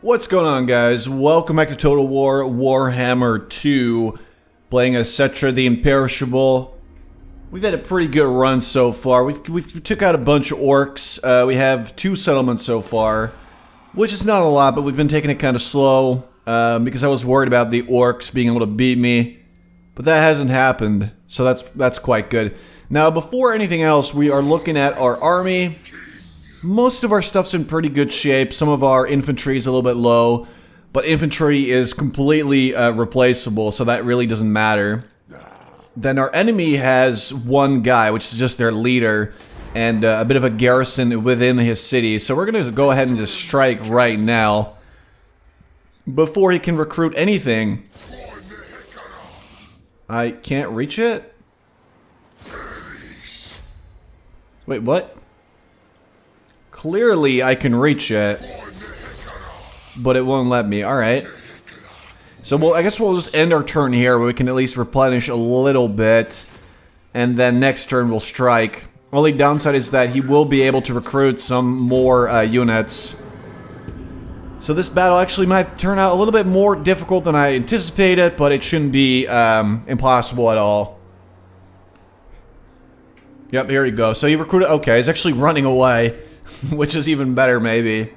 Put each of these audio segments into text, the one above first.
What's going on, guys? Welcome back to Total War Warhammer 2, playing as Settra the Imperishable. We've had a pretty good run so far. We took out a bunch of orcs. We have 2 settlements so far, which is not a lot, but we've been taking it kind of slow because I was worried about the orcs being able to beat me, but that hasn't happened, so that's quite good. Now, before anything else, we are looking at our army. Most of our stuff's in pretty good shape. Some of our infantry is a little bit low, but infantry is completely replaceable, so that really doesn't matter. Then our enemy has 1 guy, which is just their leader, and a bit of a garrison within his city. So we're going to go ahead and just strike right now before he can recruit anything. I can't reach it? Wait, what? Clearly, I can reach it, but it won't let me. Alright. So, I guess we'll just end our turn here, where we can at least replenish a little bit, and then next turn we'll strike. Only downside is that he will be able to recruit some more units. So this battle actually might turn out a little bit more difficult than I anticipated, but it shouldn't be impossible at all. Yep, here you go. So he recruited... Okay, he's actually running away. Which is even better, maybe.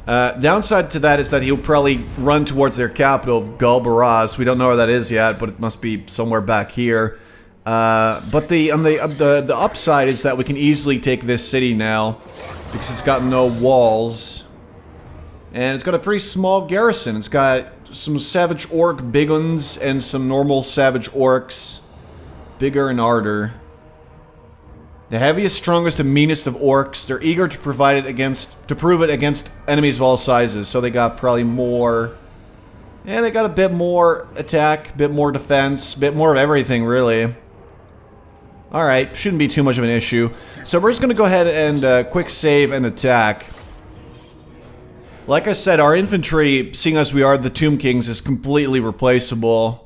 Downside to that is that he'll probably run towards their capital of Galbaraz. We don't know where that is yet, but it must be somewhere back here. But the upside is that we can easily take this city now, because it's got no walls. And it's got a pretty small garrison. It's got some savage orc biguns and some normal savage orcs. Bigger and arter. The heaviest, strongest, and meanest of orcs. They're eager to prove it against enemies of all sizes. So they got probably more... Yeah, they got a bit more attack, bit more defense, bit more of everything, really. Alright, shouldn't be too much of an issue. So we're just going to go ahead and quick save and attack. Like I said, our infantry, seeing as we are the Tomb Kings, is completely replaceable.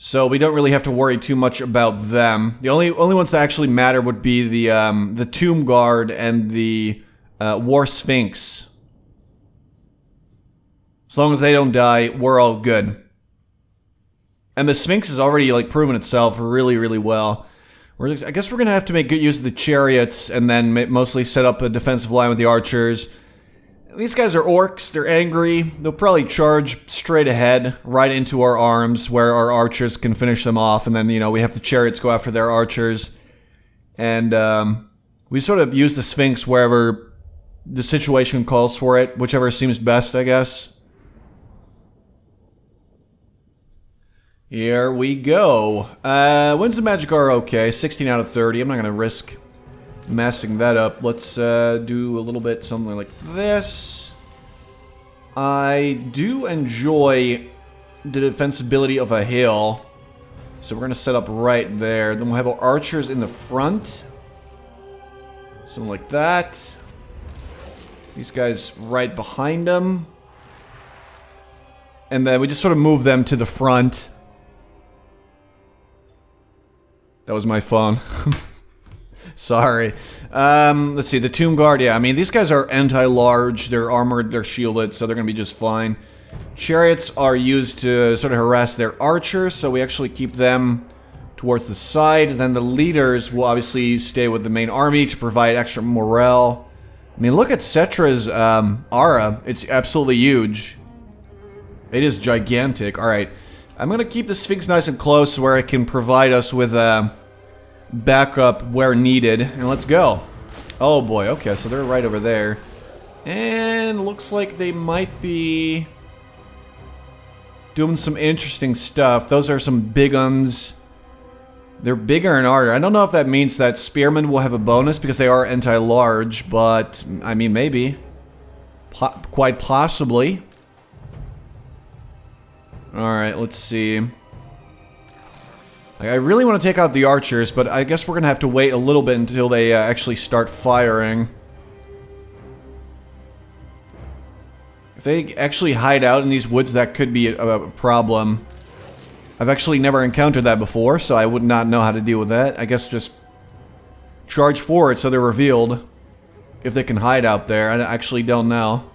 So we don't really have to worry too much about them. The only ones that actually matter would be the Tomb Guard and the War Sphinx. As long as they don't die, we're all good. And the Sphinx has already like proven itself really, really well. I guess we're gonna have to make good use of the chariots and then mostly set up a defensive line with the archers. These guys are orcs, they're angry, they'll probably charge straight ahead, right into our arms, where our archers can finish them off, and then, you know, we have the chariots go after their archers. And, we sort of use the Sphinx wherever the situation calls for it, whichever seems best, I guess. Here we go. Wins the magic are okay, 16 out of 30, I'm not gonna risk messing that up. Let's do a little bit something like this. I do enjoy the defensibility of a hill, so we're gonna set up right there. Then we'll have our archers in the front, something like that. These guys right behind them, and then we just sort of move them to the front. That was my phone. Sorry. Let's see, the Tomb Guard, yeah, I mean, these guys are anti-large, they're armored, they're shielded, so they're gonna be just fine. Chariots are used to sort of harass their archers, so we actually keep them towards the side. Then the leaders will obviously stay with the main army to provide extra morale. I mean, look at Settra's aura, it's absolutely huge. It is gigantic. Alright, I'm gonna keep the Sphinx nice and close where it can provide us with backup where needed, and let's go. Oh boy, okay, so they're right over there. And looks like they might be doing some interesting stuff. Those are some big uns. They're bigger and harder. I don't know if that means that spearmen will have a bonus because they are anti-large, but I mean, maybe. Quite possibly. Alright, let's see. I really want to take out the archers, but I guess we're going to have to wait a little bit until they actually start firing. If they actually hide out in these woods, that could be a problem. I've actually never encountered that before, so I would not know how to deal with that. I guess just charge forward so they're revealed. If they can hide out there, I actually don't know.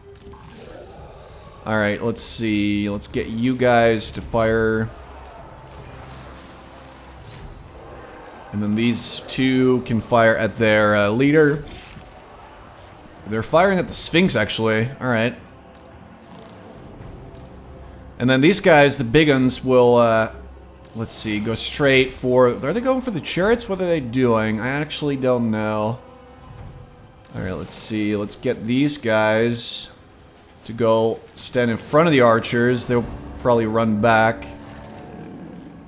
Alright, let's see. Let's get you guys to fire. And then these two can fire at their leader. They're firing at the Sphinx, actually. Alright. And then these guys, the big uns, will, let's see, go straight for... Are they going for the chariots? What are they doing? I actually don't know. Alright, let's see. Let's get these guys to go stand in front of the archers. They'll probably run back.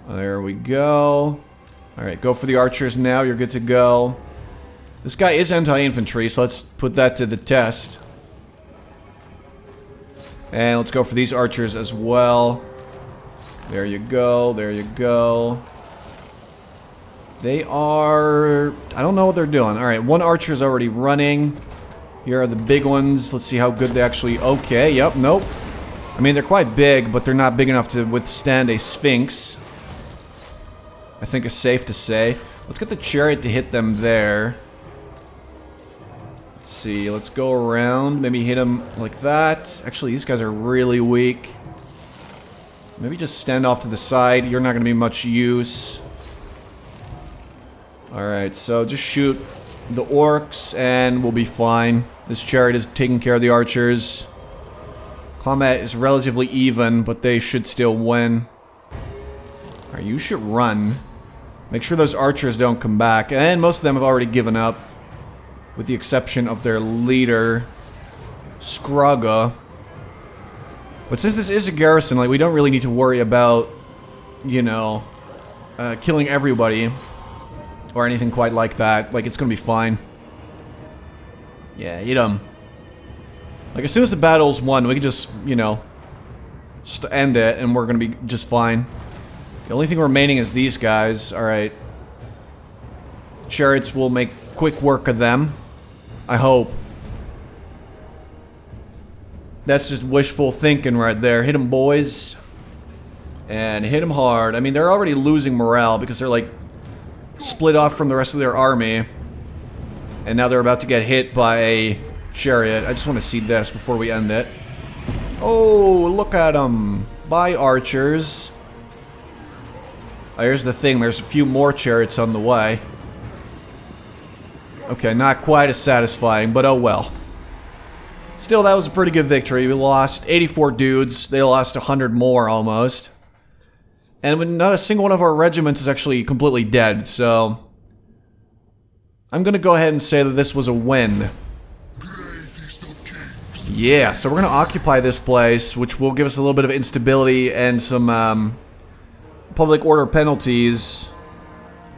There we go. Alright, go for the archers now. You're good to go. This guy is anti-infantry, so let's put that to the test. And let's go for these archers as well. There you go, there you go. They are... I don't know what they're doing. Alright, one archer's already running. Here are the big ones. Let's see how good they actually... Okay, yep, nope. I mean, they're quite big, but they're not big enough to withstand a Sphinx. I think it's safe to say. Let's get the chariot to hit them there. Let's see, let's go around. Maybe hit them like that. Actually, these guys are really weak. Maybe just stand off to the side. You're not going to be much use. Alright, so just shoot the orcs and we'll be fine. This chariot is taking care of the archers. Combat is relatively even, but they should still win. Alright, you should run. Make sure those archers don't come back. And most of them have already given up. With the exception of their leader, Scrogga. But since this is a garrison, like, we don't really need to worry about, you know, killing everybody. Or anything quite like that. Like, it's gonna be fine. Yeah, hit them. Like, as soon as the battle's won, we can just, you know, end it, and we're gonna be just fine. The only thing remaining is these guys. Alright. Chariots will make quick work of them. I hope. That's just wishful thinking right there. Hit them, boys. And hit them hard. I mean, they're already losing morale because they're, like, split off from the rest of their army. And now they're about to get hit by a chariot. I just want to see this before we end it. Oh, look at them. Bye, archers. Oh, here's the thing. There's a few more chariots on the way. Okay, not quite as satisfying, but oh well. Still, that was a pretty good victory. We lost 84 dudes. They lost 100 more, almost. And not a single one of our regiments is actually completely dead, so... I'm gonna go ahead and say that this was a win. Yeah, so we're gonna occupy this place, which will give us a little bit of instability and some, public order penalties.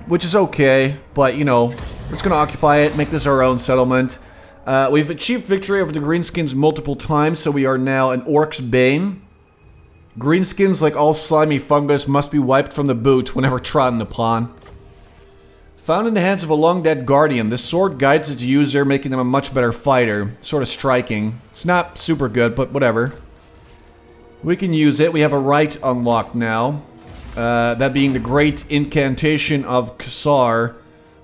Which is okay, but, you know, we're just gonna occupy it, make this our own settlement. We've achieved victory over the Greenskins multiple times, so we are now an Orc's Bane. Greenskins, like all slimy fungus, must be wiped from the boot whenever trodden upon. Found in the hands of a long-dead guardian, this sword guides its user, making them a much better fighter. Sort of striking. It's not super good, but whatever. We can use it. We have a rite unlocked now. That being the great incantation of Kassar.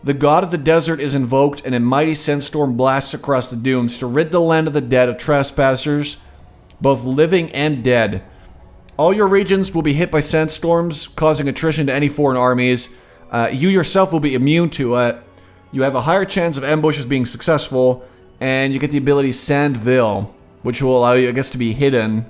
The god of the desert is invoked, and a mighty sandstorm blasts across the dunes to rid the land of the dead of trespassers, both living and dead. All your regions will be hit by sandstorms, causing attrition to any foreign armies. You yourself will be immune to it. You have a higher chance of ambushes being successful, and you get the ability Sandville, which will allow you, I guess, to be hidden.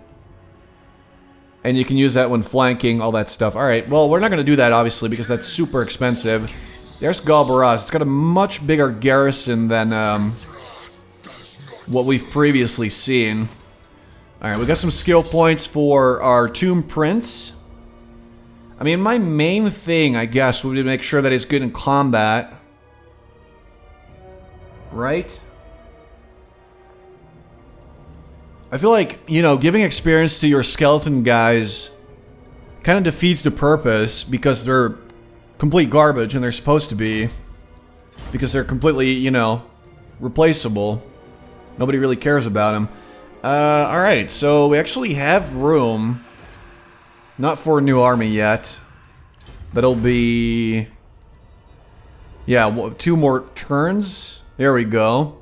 And you can use that when flanking, all that stuff. Alright, well, we're not going to do that, obviously, because that's super expensive. There's Galbaraz. It's got a much bigger garrison than what we've previously seen. Alright, we got some skill points for our Tomb Prince. I mean, my main thing, I guess, would be to make sure that he's good in combat. Right? I feel like, you know, giving experience to your skeleton guys kind of defeats the purpose because they're complete garbage and they're supposed to be. Because they're completely, you know, replaceable. Nobody really cares about them. Alright, so we actually have room. Not for a new army yet. That'll be... Yeah, 2 more turns. There we go.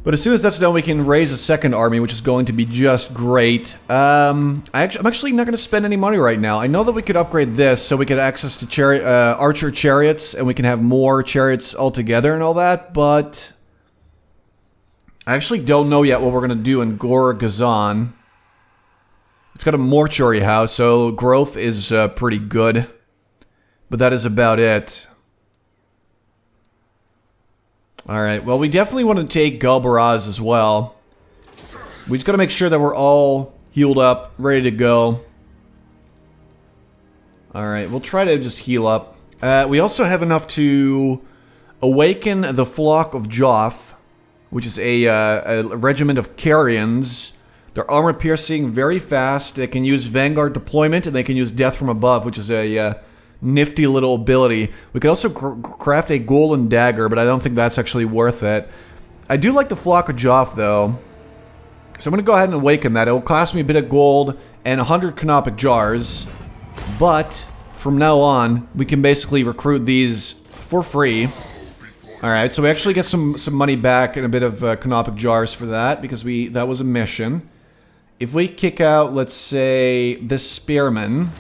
But as soon as that's done, we can raise a second army, which is going to be just great. I'm actually not going to spend any money right now. I know that we could upgrade this so we get access to archer chariots, and we can have more chariots altogether and all that, but I actually don't know yet what we're going to do in Gorgazan. It's got a mortuary house, so growth is pretty good, but that is about it. Alright, well, we definitely want to take Galbaraz as well. We just gotta make sure that we're all healed up, ready to go. Alright, we'll try to just heal up. We also have enough to awaken the flock of Joff, which is a regiment of Carians. They're armor-piercing, very fast. They can use Vanguard deployment, and they can use Death from Above, which is a nifty little ability. We could also craft a golden dagger, but I don't think that's actually worth it. I do like the flock of Joff, though. So I'm going to go ahead and awaken that. It will cost me a bit of gold and 100 canopic jars. But from now on, we can basically recruit these for free. Alright, so we actually get some money back and a bit of canopic jars for that, because that was a mission. If we kick out, let's say, this spearman,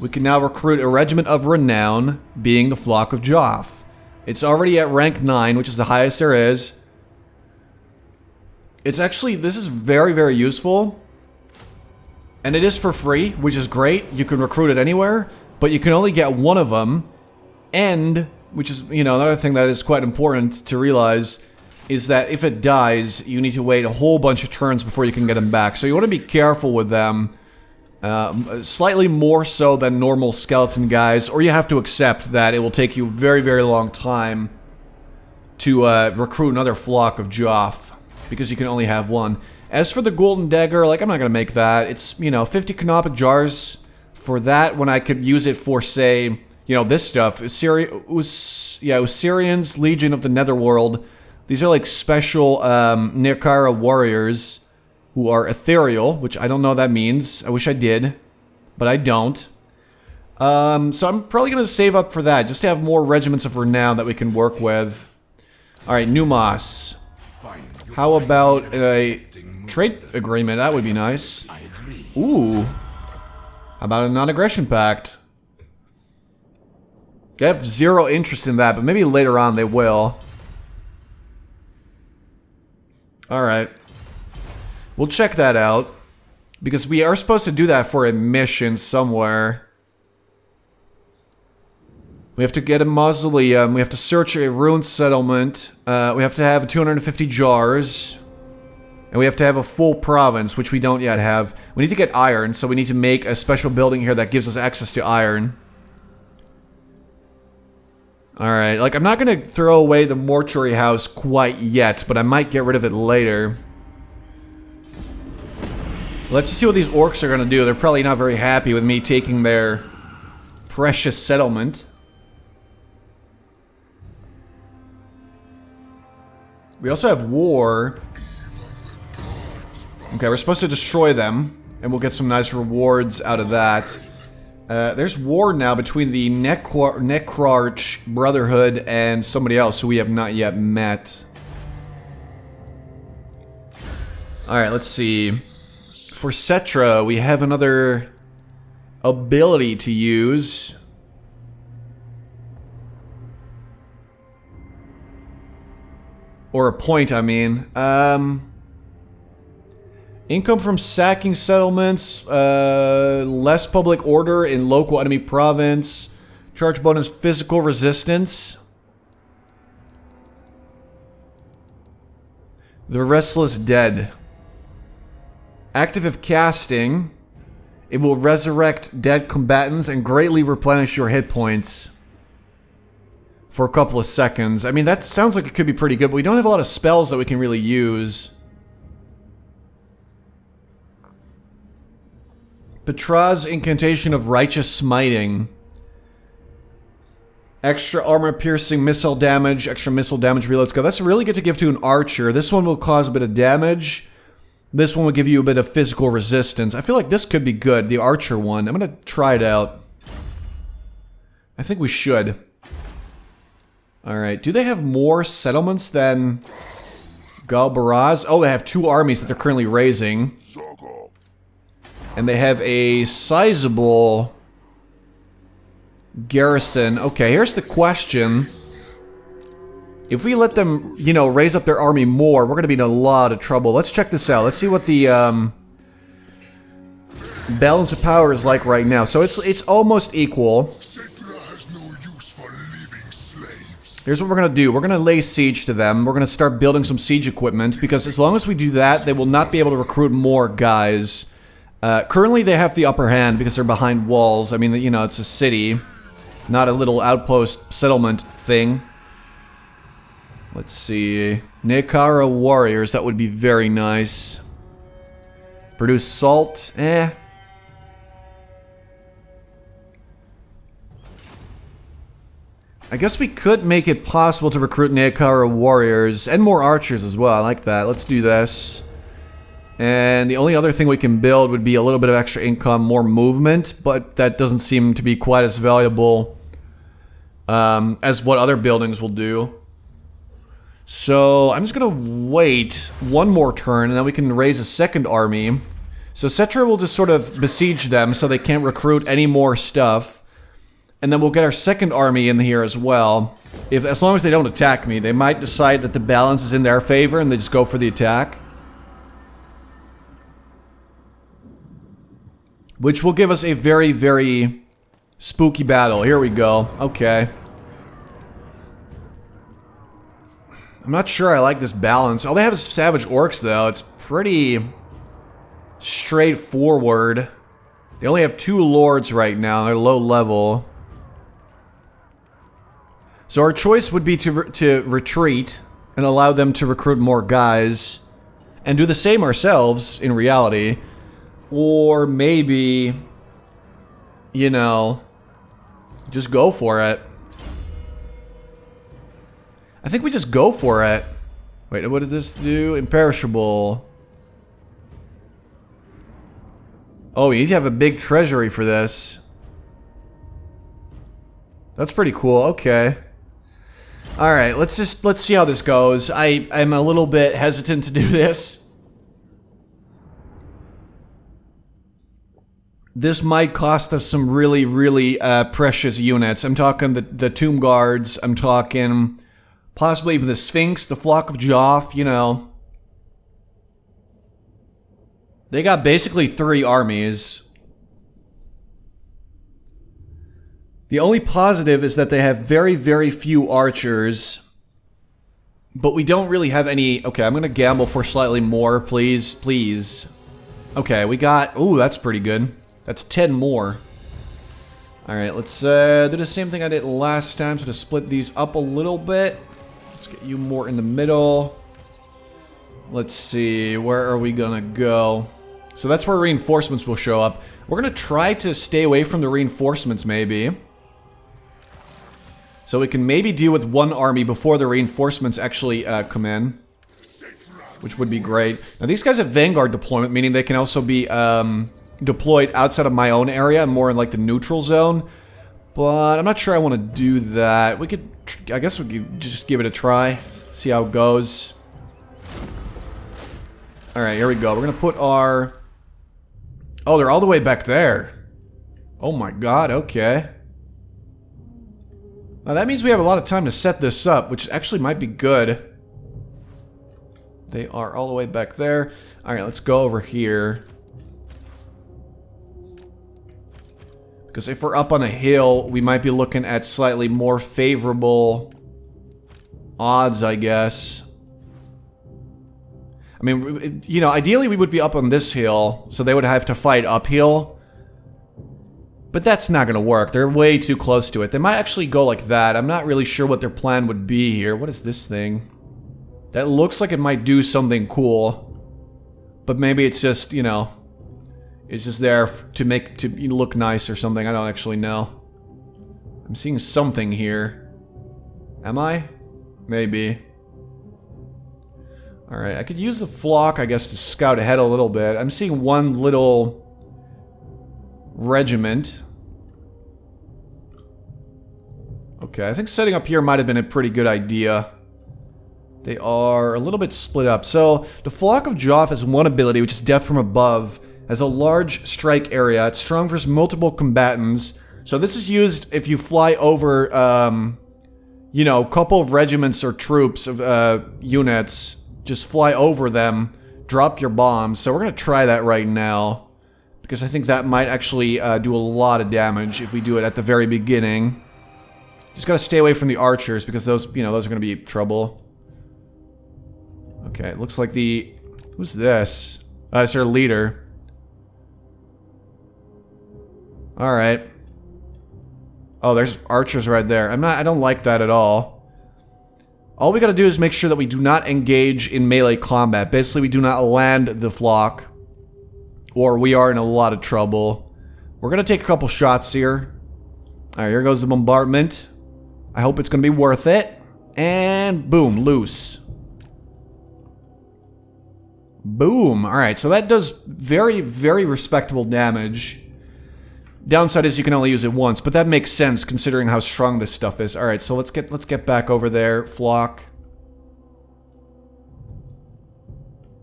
we can now recruit a regiment of renown, being the flock of Joff. It's already at rank 9, which is the highest there is. It's actually, this is very, very useful. And it is for free, which is great. You can recruit it anywhere, but you can only get one of them. And, which is, you know, another thing that is quite important to realize, is that if it dies, you need to wait a whole bunch of turns before you can get them back. So you want to be careful with them. Slightly more so than normal skeleton guys, or you have to accept that it will take you a very, very long time to recruit another flock of Joff, because you can only have one. As for the golden dagger, like, I'm not gonna make that. It's, you know, 50 canopic jars for that, when I could use it for, say, you know, this stuff. Osirian's Legion of the Netherworld. These are like special Nirkara warriors who are ethereal, which I don't know what that means. I wish I did, but I don't. So I'm probably going to save up for that, just to have more regiments of renown that we can work with. Alright, Numos. How about a trade agreement? That would be nice. Ooh. How about a non-aggression pact? I have zero interest in that, but maybe later on they will. Alright. We'll check that out, because we are supposed to do that for a mission somewhere. We have to get a mausoleum, we have to search a ruined settlement, we have to have 250 jars, and we have to have a full province, which we don't yet have. We need to get iron, so we need to make a special building here that gives us access to iron. Alright, like, I'm not gonna throw away the mortuary house quite yet, but I might get rid of it later. Let's see what these orcs are gonna do. They're probably not very happy with me taking their precious settlement. We also have war. Okay, we're supposed to destroy them, and we'll get some nice rewards out of that. There's war now between the Necrarch Brotherhood and somebody else who we have not yet met. Alright, let's see. For Settra, we have another ability to use. Or a point, I mean. Income from sacking settlements, less public order in local enemy province, charge bonus physical resistance. The Restless Dead. Active if casting, it will resurrect dead combatants and greatly replenish your hit points for a couple of seconds. I mean, that sounds like it could be pretty good, but we don't have a lot of spells that we can really use. Petra's Incantation of Righteous Smiting. Extra armor-piercing missile damage, extra missile damage reloads go. That's really good to give to an archer. This one will cause a bit of damage. This one will give you a bit of physical resistance. I feel like this could be good, the archer one. I'm gonna try it out. I think we should. Alright, do they have more settlements than Galbaraz. Oh, they have 2 armies that they're currently raising. And they have a sizable garrison. Okay, here's the question. If we let them, you know, raise up their army more, we're going to be in a lot of trouble. Let's check this out. Let's see what the balance of power is like right now. So it's almost equal. Here's what we're going to do. We're going to lay siege to them. We're going to start building some siege equipment, because as long as we do that, they will not be able to recruit more guys. Currently, they have the upper hand because they're behind walls. I mean, you know, it's a city, not a little outpost settlement thing. Let's see. Nekara warriors, that would be very nice. Produce salt, eh. I guess we could make it possible to recruit Nekara warriors and more archers as well. I like that. Let's do this. And the only other thing we can build would be a little bit of extra income, more movement, but that doesn't seem to be quite as valuable as what other buildings will do. So I'm just gonna wait one more turn, and then we can raise a second army. So Settra will just sort of besiege them so they can't recruit any more stuff. And then we'll get our second army in here as well. As long as they don't attack me, they might decide that the balance is in their favor and they just go for the attack. Which will give us a very, very spooky battle. Here we go. Okay. I'm not sure I like this balance. All they have is savage orcs, though. It's pretty straightforward. They only have 2 lords right now. They're low level. So our choice would be to retreat and allow them to recruit more guys. And do the same ourselves, in reality. Or maybe, you know, just go for it. I think we just go for it. Wait, what did this do? Imperishable. Oh, we need to have a big treasury for this. That's pretty cool. Okay. Alright, let's see how this goes. I'm a little bit hesitant to do this. This might cost us some really, really precious units. I'm talking the Tomb Guards. I'm talking possibly even the Sphinx, the Flock of Joff, you know. They got basically 3 armies. The only positive is that they have very, very few archers. But we don't really have any... Okay, I'm going to gamble for slightly more, please. Please. Okay, we got... Ooh, that's pretty good. That's 10 more. Alright, let's do the same thing I did last time. So to split these up a little bit. Let's get you more in the middle. Let's see. Where are we going to go? So that's where reinforcements will show up. We're going to try to stay away from the reinforcements, maybe. So we can maybe deal with 1 army before the reinforcements actually come in. Which would be great. Now these guys have Vanguard deployment, meaning they can also be deployed outside of my own area, more in like the neutral zone. But I'm not sure I want to do that. We could, I guess we could just give it a try. See how it goes. Alright, here we go. We're going to put our... Oh, they're all the way back there. Oh my god, okay. Now that means we have a lot of time to set this up, which actually might be good. They are all the way back there. Alright, let's go over here. Because if we're up on a hill, we might be looking at slightly more favorable odds, I guess. I mean, you know, ideally we would be up on this hill, so they would have to fight uphill. But that's not going to work. They're way too close to it. They might actually go like that. I'm not really sure what their plan would be here. What is this thing? That looks like it might do something cool. But maybe it's just, you know, it's just there to make to look nice or something. I don't actually know. I'm seeing something here. Am I? Maybe. Alright, I could use the flock, I guess, to scout ahead a little bit. I'm seeing one little regiment. Okay, I think setting up here might have been a pretty good idea. They are a little bit split up. So, the Flock of Joff has one ability, which is Death from Above. Has a large strike area. It's strong versus multiple combatants. So this is used if you fly over, you know, a couple of regiments or troops of units. Just fly over them, drop your bombs. So we're going to try that right now. Because I think that might actually do a lot of damage if we do it at the very beginning. Just got to stay away from the archers because those, you know, those are going to be trouble. Okay, it looks like the... Who's this? It's our leader. Alright. Oh, there's archers right there. I don't like that at all. All we gotta do is make sure that we do not engage in melee combat. Basically, we do not land the flock. Or we are in a lot of trouble. We're gonna take a couple shots here. Alright, here goes the bombardment. I hope it's gonna be worth it. And boom, loose. Boom. Alright, so that does very, very respectable damage. Downside is you can only use it once, but that makes sense considering how strong this stuff is. Alright, so let's get back over there, flock.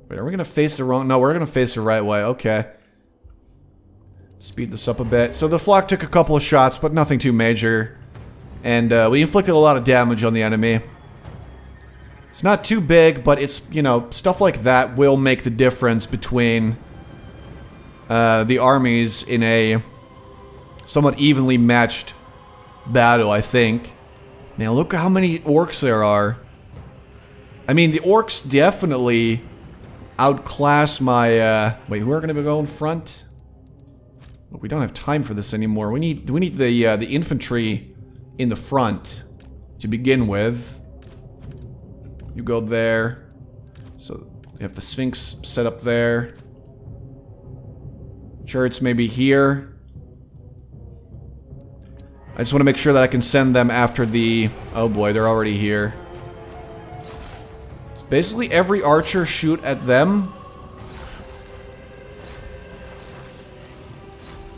Wait, are we gonna face the wrong... No, we're gonna face the right way. Okay. Speed this up a bit. So the flock took a couple of shots, but nothing too major. And we inflicted a lot of damage on the enemy. It's not too big, but it's, you know, stuff like that will make the difference between the armies in a somewhat evenly matched battle, I think. Now look at how many orcs there are. I mean, the orcs definitely outclass my, wait, who are going to go in front? Oh, we don't have time for this anymore. We need the infantry in the front to begin with. You go there. So, you have the Sphinx set up there. Turrets maybe here. I just want to make sure that I can send them after the... Oh boy, they're already here. So basically every archer shoot at them.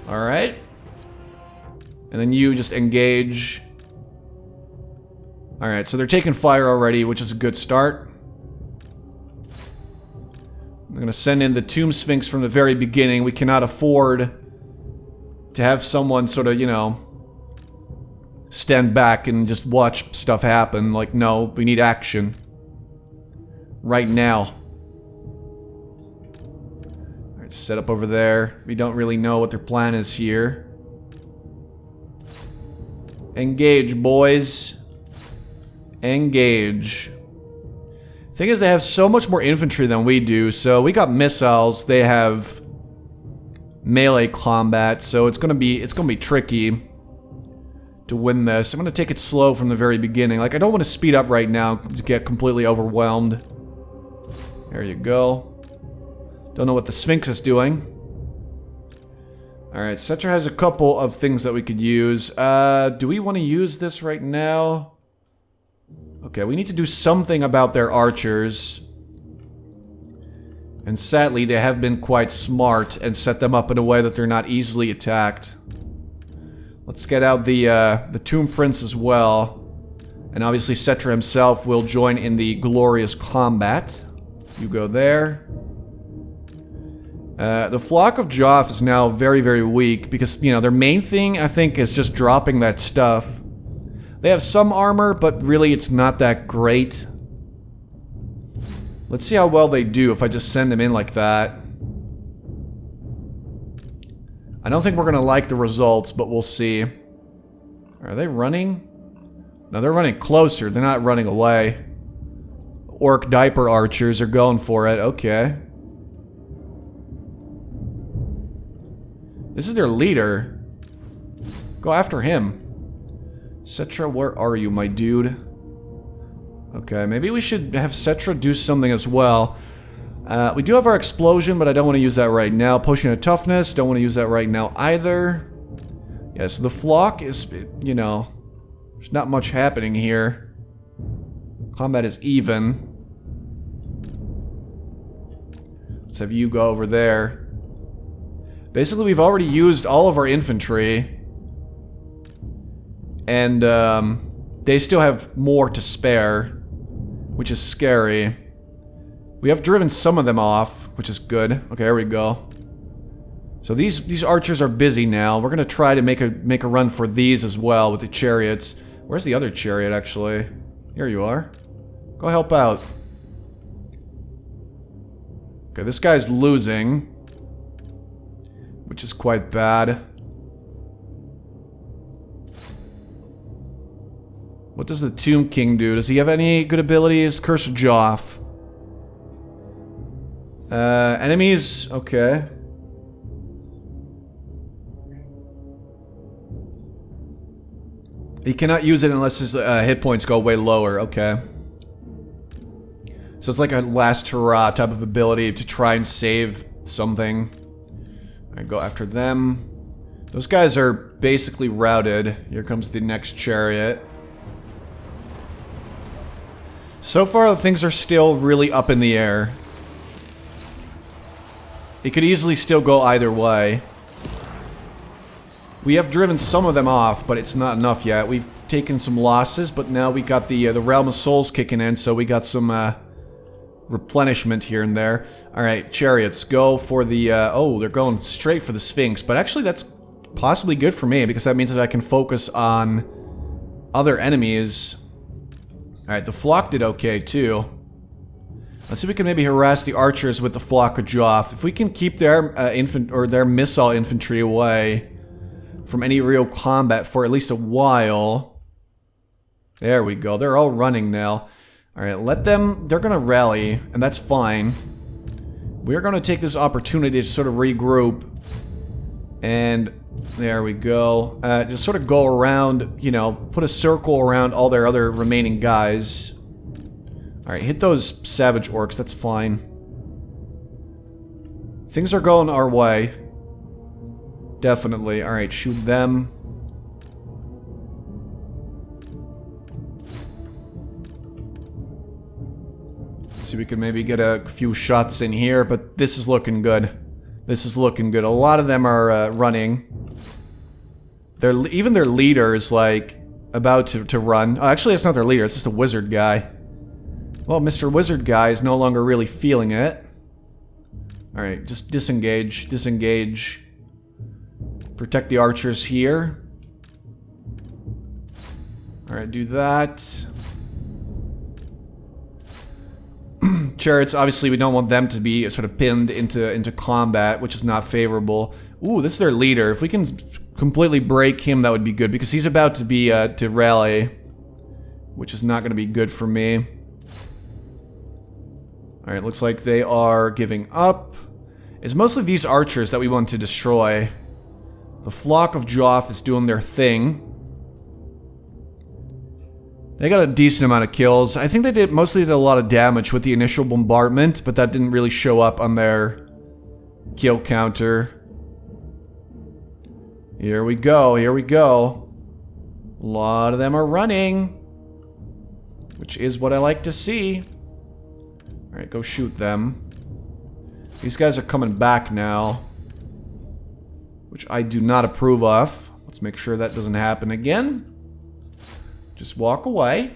Alright. And then you just engage. Alright, so they're taking fire already, which is a good start. I'm going to send in the Tomb Sphinx from the very beginning. We cannot afford to have someone sort of, you know, stand back and just watch stuff happen. Like, no, we need action. Right now. Alright, set up over there. We don't really know what their plan is here. Engage, boys. Engage. Thing is, they have so much more infantry than we do, so we got missiles, they have melee combat, so it's gonna be tricky to win this. I'm gonna take it slow from the very beginning. Like, I don't want to speed up right now to get completely overwhelmed. There you go. Don't know what the Sphinx is doing. Alright, Settra has a couple of things that we could use. Do we want to use this right now? Okay, we need to do something about their archers. And sadly, they have been quite smart and set them up in a way that they're not easily attacked. Let's get out the Tomb Prince as well. And obviously Settra himself will join in the glorious combat. You go there. The Flock of Joff is now very, very weak because, you know, their main thing, I think, is just dropping that stuff. They have some armor, but really it's not that great. Let's see how well they do if I just send them in like that. I don't think we're gonna like the results, but we'll see. Are they running? No, they're running closer. They're not running away. Orc diaper archers are going for it. Okay. This is their leader. Go after him. Settra, where are you, my dude? Okay, maybe we should have Settra do something as well. We do have our explosion, but I don't want to use that right now. Potion of toughness, don't want to use that right now either. Yeah, so the flock is, you know, there's not much happening here. Combat is even. Let's have you go over there. Basically, we've already used all of our infantry. And, they still have more to spare. which is scary. We have driven some of them off, which is good. Okay, there we go. So these archers are busy now. We're gonna try to make a run for these as well with the chariots. Where's the other chariot, actually? Here you are. Go help out. Okay, this guy's losing, which is quite bad. What does the Tomb King do? Does he have any good abilities? Curse of Joff. Enemies? Okay. He cannot use it unless his hit points go way lower. Okay. So it's like a last hurrah type of ability to try and save something. Alright, go after them. Those guys are basically routed. Here comes the next chariot. So far, things are still really up in the air. It could easily still go either way. We have driven some of them off, but it's not enough yet. We've taken some losses, but now we got the Realm of Souls kicking in, so we got some replenishment here and there. Alright, chariots, go for the... oh, they're going straight for the Sphinx, but actually that's possibly good for me, because that means that I can focus on other enemies. Alright, the flock did okay, too. Let's see if we can maybe harass the archers with the flock of Joff. If we can keep their their missile infantry away from any real combat for at least a while. There we go. They're all running now. Alright, let them... They're gonna rally, and that's fine. We're gonna take this opportunity to sort of regroup. And there we go. Just sort of go around, you know, put a circle around all their other remaining guys. Alright, hit those savage orcs, that's fine. Things are going our way. Definitely. Alright, shoot them. See if we can maybe get a few shots in here, but this is looking good. This is looking good. A lot of them are running. Even their leader is, like, about to run. Oh, actually, it's not their leader. It's just a wizard guy. Well, Mr. Wizard guy is no longer really feeling it. Alright, just disengage. Disengage. Protect the archers here. Alright, do that. Chariots, obviously we don't want them to be sort of pinned into combat, which is not favorable. Ooh, this is their leader. If we can completely break him, that would be good, because he's about to be to rally, which is not going to be good for me. Alright, looks like they are giving up. It's mostly these archers that we want to destroy. The flock of Joff is doing their thing. They got a decent amount of kills. I think they mostly did a lot of damage with the initial bombardment, but that didn't really show up on their kill counter. Here we go, here we go. A lot of them are running, which is what I like to see. Alright, go shoot them. These guys are coming back now, which I do not approve of. Let's make sure that doesn't happen again. Just walk away.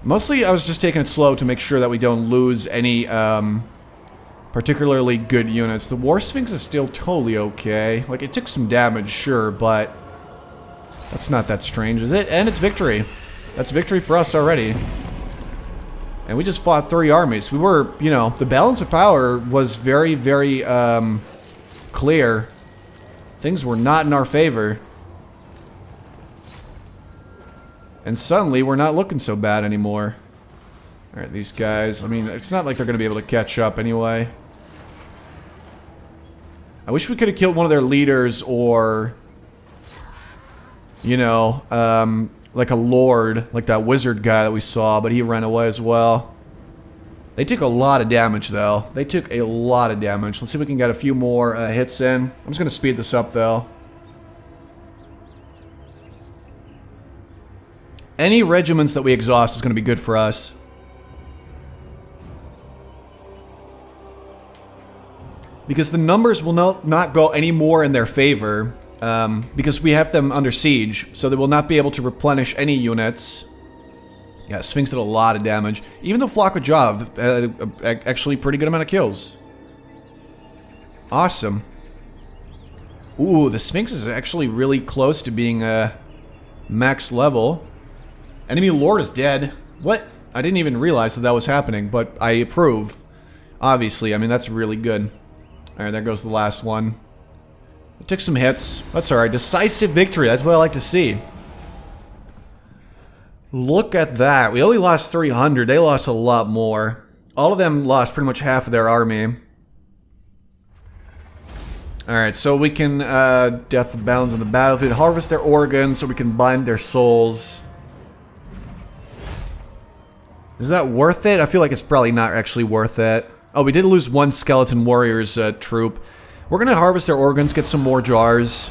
Mostly I was just taking it slow to make sure that we don't lose any particularly good units. The War Sphinx is still totally okay. Like, it took some damage, sure, but that's not that strange, is it? And it's victory. That's victory for us already. And we just fought 3 armies. We were, you know, the balance of power was very, very clear. Things were not in our favor. And suddenly, we're not looking so bad anymore. Alright, these guys, I mean, it's not like they're going to be able to catch up anyway. I wish we could have killed one of their leaders, or... you know, like a lord, like that wizard guy that we saw, but he ran away as well. They took a lot of damage, though. They took a lot of damage. Let's see if we can get a few more hits in. I'm just going to speed this up, though. Any regiments that we exhaust is going to be good for us. Because the numbers will not go any more in their favor. Because we have them under siege. So they will not be able to replenish any units. Yeah, Sphinx did a lot of damage. Even though Flock of Jav had actually pretty good amount of kills. Awesome. Ooh, the Sphinx is actually really close to being max level. Enemy Lord is dead. What? I didn't even realize that that was happening, but I approve. Obviously, I mean, that's really good. Alright, there goes the last one. It took some hits. That's alright. Decisive victory. That's what I like to see. Look at that. We only lost 300. They lost a lot more. All of them lost pretty much half of their army. Alright, so we can death the balance on the battlefield, harvest their organs so we can bind their souls. Is that worth it? I feel like it's probably not actually worth it. Oh, we did lose one skeleton warrior's troop. We're gonna harvest their organs, get some more jars.